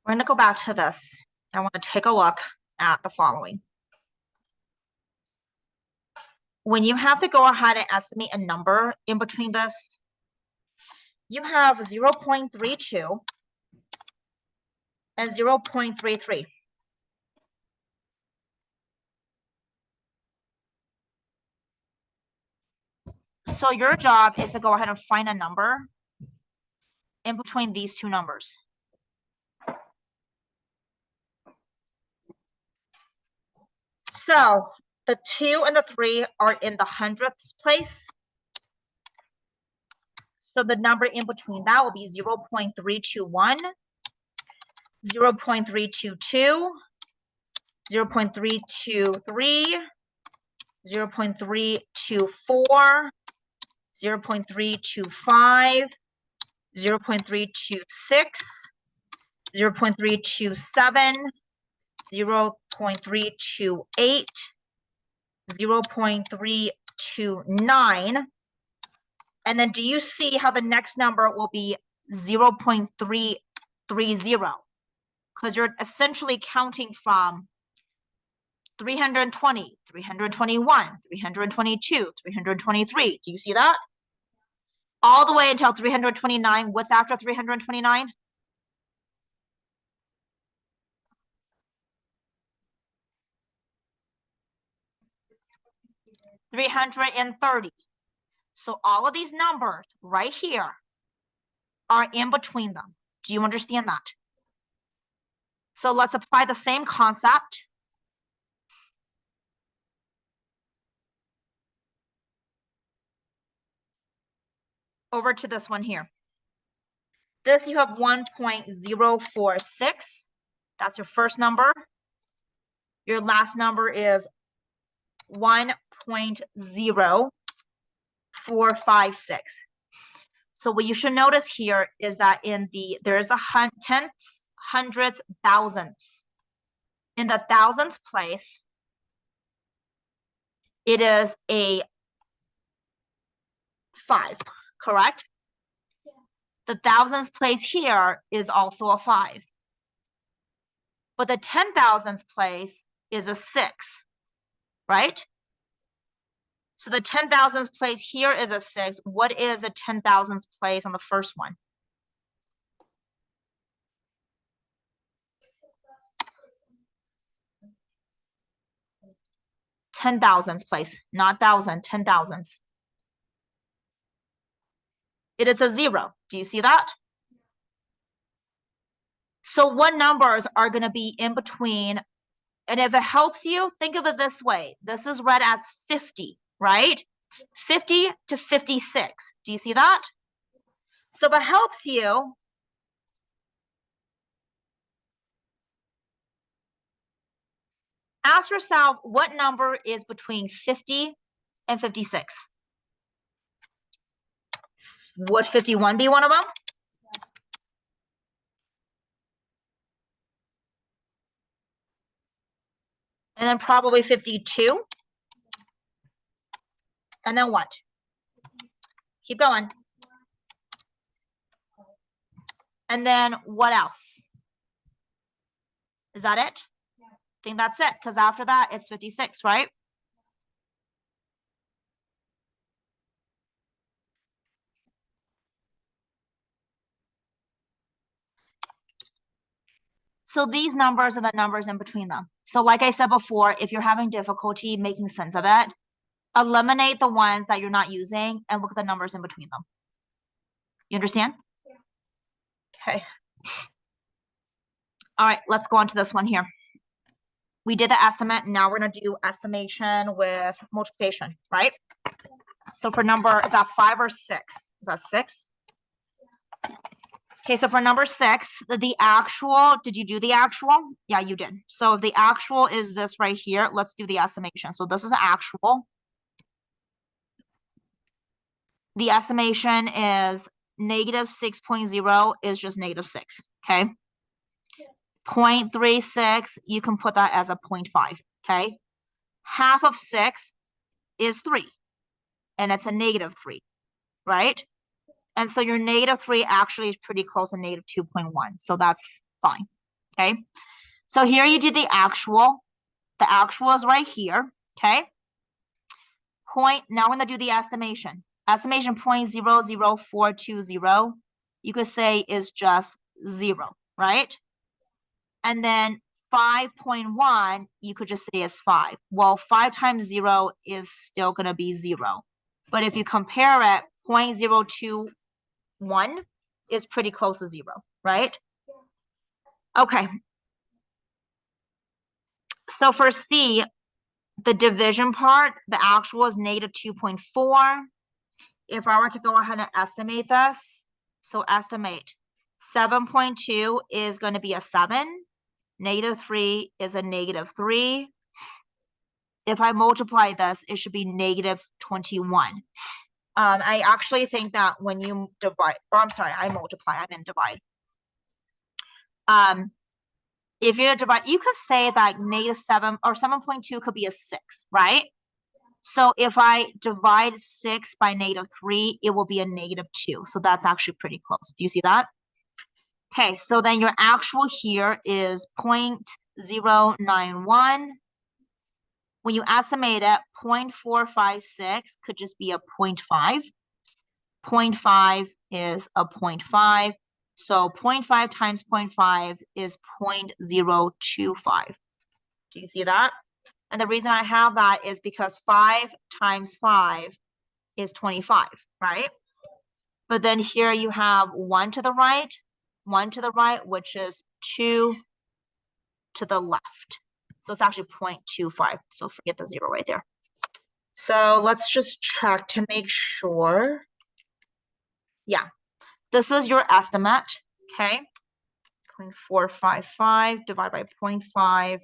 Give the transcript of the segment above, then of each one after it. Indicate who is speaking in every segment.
Speaker 1: We're going to go back to this. I want to take a look at the following. When you have to go ahead and estimate a number in between this, you have 0.32 and 0.33. So your job is to go ahead and find a number in between these two numbers. So the 2 and the 3 are in the hundredths place. So the number in between that will be 0.321, 0.322, 0.323, 0.324, 0.325, 0.326, 0.327, 0.328, 0.329. And then do you see how the next number will be 0.330? Because you're essentially counting from 320, 321, 322, 323. Do you see that? All the way until 329. What's after 329? $330. So all of these numbers right here are in between them. Do you understand that? So let's apply the same concept. Over to this one here. This you have 1.046. That's your first number. Your last number is 1.0456. So what you should notice here is that there's the tenths, hundreds, thousandths. In the thousandths place, it is a 5, correct? Yeah. The thousandths place here is also a 5. But the 10,000ths place is a 6, right? So the 10,000ths place here is a 6. What is the 10,000ths place on the first one? $10,000ths place, not thousand, 10,000ths. It is a 0. Do you see that? So what numbers are going to be in between? And if it helps you, think of it this way. This is read as 50, right? 50 to 56. Do you see that? So if it helps you, ask yourself what number is between 50 and 56. Would 51 be one of them? And then probably 52. And then what? Keep going. And then what else? Is that it? Yeah. I think that's it, because after that, it's 56, right? So these numbers are the numbers in between them. So like I said before, if you're having difficulty making sense of it, eliminate the ones that you're not using and look at the numbers in between them. You understand? Yeah. Okay. All right, let's go on to this one here. We did the estimate. Now we're going to do estimation with multiplication, right? So for number, is that 5 or 6? Is that 6? Okay, so for number 6, the actual, did you do the actual? Yeah, you did. So the actual is this right here. Let's do the estimation. So this is the actual. The estimation is negative 6.0 is just negative 6, okay? 0.36, you can put that as a 0.5, okay? Half of 6 is 3, and it's a negative 3, right? And so your negative 3 actually is pretty close to negative 2.1, so that's fine. okay? So here you do the actual. The actual is right here, okay? Now we're gonna do the estimation. Estimation 0.00420, you could say is just 0, right? And then 5.1, you could just say is 5. Well, 5 times 0 is still gonna be 0. But if you compare it, 0.021 is pretty close to 0, right? Okay. So for C, the division part, the actual is negative 2.4. If I were to go ahead and estimate this, so estimate 7.2 is going to be a 7, negative 3 is a negative 3. If I multiply this, it should be negative 21. I actually think that when you divide, or I'm sorry, I multiply, I meant divide. If you divide, you could say that negative 7 or 7.2 could be a 6, right? So if I divide 6 by negative 3, it will be a negative 2. So that's actually pretty close. Do you see that? Okay, so then your actual here is 0.091. When you estimate it, 0.456 could just be a 0.5. 0.5 is a 0.5. So 0.5 times 0.5 is 0.025. Do you see that? And the reason I have that is because 5 times 5 is 25, right? But then here you have 1 to the right, which is 2 to the left. So it's actually 0.25. So forget the 0 right there. So let's just check to make sure. Yeah, this is your estimate, okay? 0.455 divided by 0.5.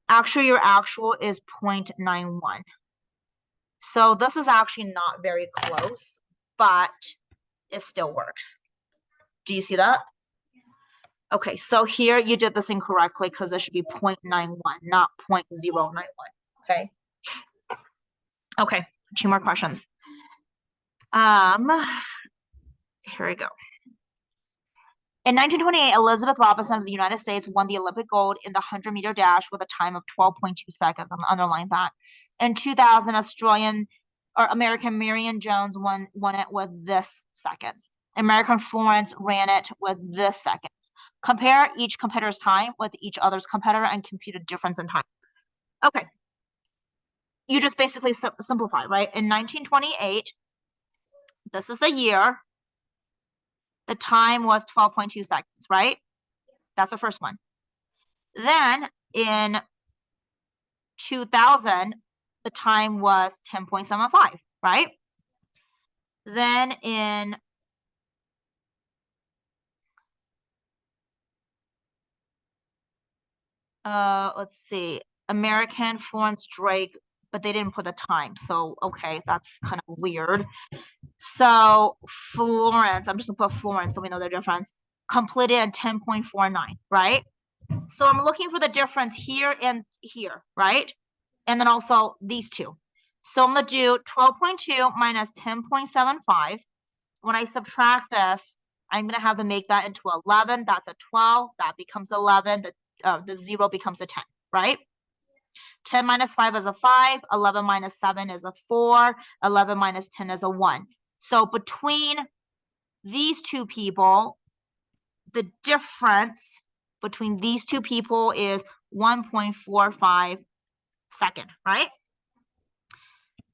Speaker 1: Actually, your actual is 0.91. So this is actually not very close, but it still works. Do you see that? Okay, so here you did this incorrectly because it should be 0.91, not 0.091, okay? Okay, 2 more questions. Here we go. In 1928, Elizabeth Robinson of the United States won the Olympic gold in the 100-meter dash with a time of 12.2 seconds. I'm underlining that. In 2000, American Marion Jones won it with this seconds. American Florence ran it with this seconds. Compare each competitor's time with each other's competitor and compute a difference in time. Okay. You just basically simplify, right? In 1928, this is the year. The time was 12.2 seconds, right? That's the first one. Then in 2000, the time was 10.75, right? Then in let's see, American Florence Drake, but they didn't put the time. So, okay, that's kind of weird. So Florence, I'm just gonna put Florence so we know the difference, completed in 10.49, right? So I'm looking for the difference here and here, right? And then also these two. So I'm gonna do 12.2 minus 10.75. When I subtract this, I'm gonna have to make that into 11. That's a 12. That becomes 11. The 0 becomes a 10, right? 10 minus 5 is a 5. 11 minus 7 is a 4. 11 minus 10 is a 1. So between these two people, the difference between these two people is 1.45 second, right?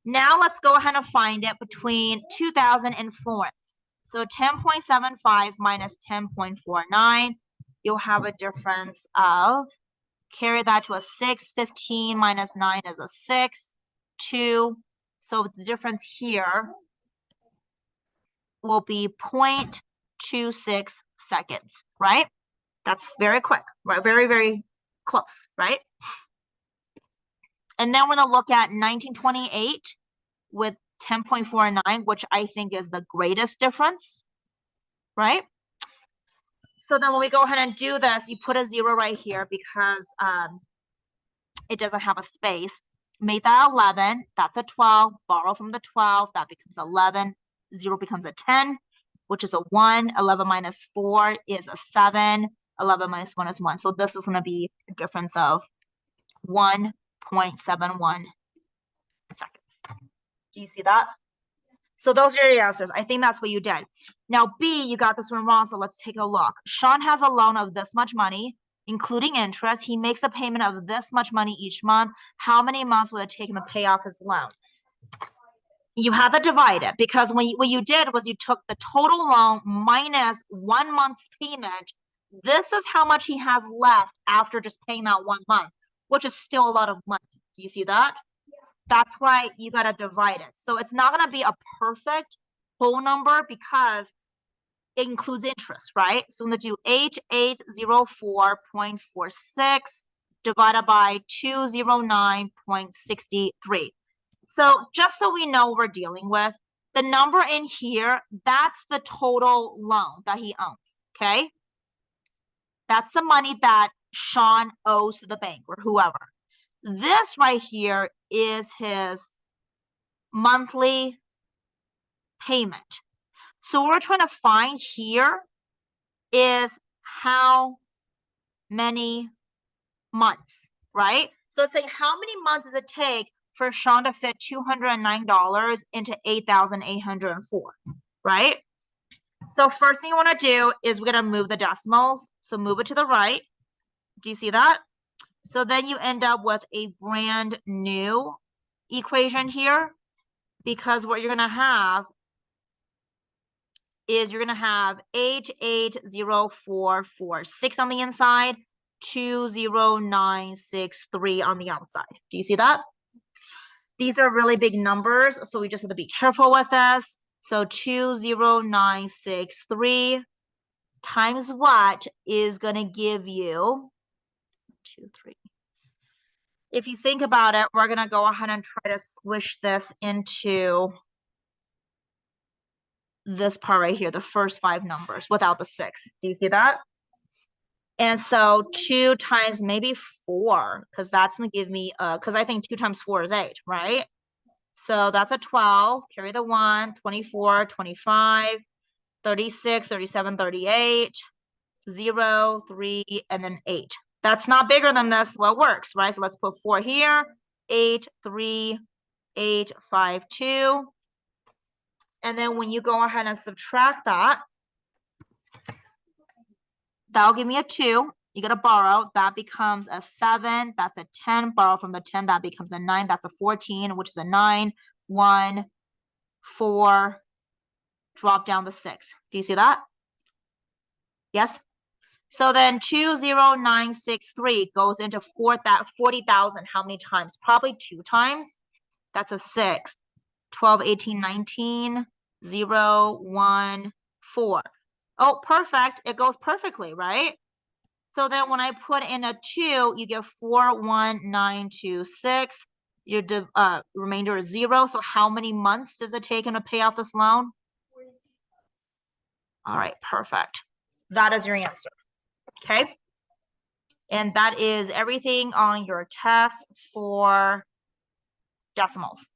Speaker 1: Now let's go ahead and find it between 2000 and Florence. So 10.75 minus 10.49, you'll have a difference of, carry that to a 6, 15 minus 9 is a 6, 2. So the difference here will be 0.26 seconds, right? That's very quick, right? Very, very close, right? And then we're going to look at 1928 with 10.49, which I think is the greatest difference, right? So then when we go ahead and do this, you put a 0 right here because it doesn't have a space. Make that 11, that's a 12, borrow from the 12, that becomes 11, 0 becomes a 10, which is a 1, 11 minus 4 is a 7, 11 minus 1 is 1. So this is going to be a difference of 1.71 seconds. Do you see that? So those are your answers. I think that's what you did. Now, B, you got this one wrong, so let's take a look. Sean has a loan of this much money, including interest. He makes a payment of this much money each month. How many months would it take him to pay off his loan? You have to divide it, because what you did was you took the total loan minus 1 month's payment. This is how much he has left after just paying that 1 month, which is still a lot of money. Do you see that? That's why you got to divide it. So it's not going to be a perfect whole number because it includes interest, right? So I'm going to do 8804.46 divided by 209.63. So just so we know what we're dealing with, the number in here, that's the total loan that he owns, okay? That's the money that Sean owes to the bank or whoever. This right here is his monthly payment. So what we're trying to find here is how many months, right? So it's saying how many months does it take for Sean to fit $209 into 8,804, right? So first thing you want to do is we're going to move the decimals. So move it to the right. Do you see that? So then you end up with a brand new equation here, because what you're going to have is you're going to have 880446 on the inside, 20963 on the outside. Do you see that? These are really big numbers, so we just have to be careful with this. So 20963 times what is going to give you 2, 3. If you think about it, we're going to go ahead and try to squish this into this part right here, the first 5 numbers without the 6. Do you see that? And so 2 times maybe 4, because that's going to give me, because I think 2 times 4 is 8, right? So that's a 12, carry the 1, 24, 25, 36, 37, 38, 0, 3, and then 8. That's not bigger than this. Well, it works, right? So let's put 4 here, 8, 3, 8, 5, 2. And then when you go ahead and subtract that, that'll give me a 2. You gotta borrow. That becomes a 7. That's a 10. Borrow from the 10. That becomes a 9. That's a 14, which is a 9. 1, 4. Drop down the 6. Do you see that? Yes? So then 20963 goes into 40,000. How many times? Probably 2 times. That's a 6. 12, 18, 19, 0, 1, 4. Oh, perfect. It goes perfectly, right? So then when I put in a 2, you get 41926. Your remainder is 0. So how many months does it take him to pay off this loan? All right, perfect. That is your answer. Okay. And that is everything on your test for decimals.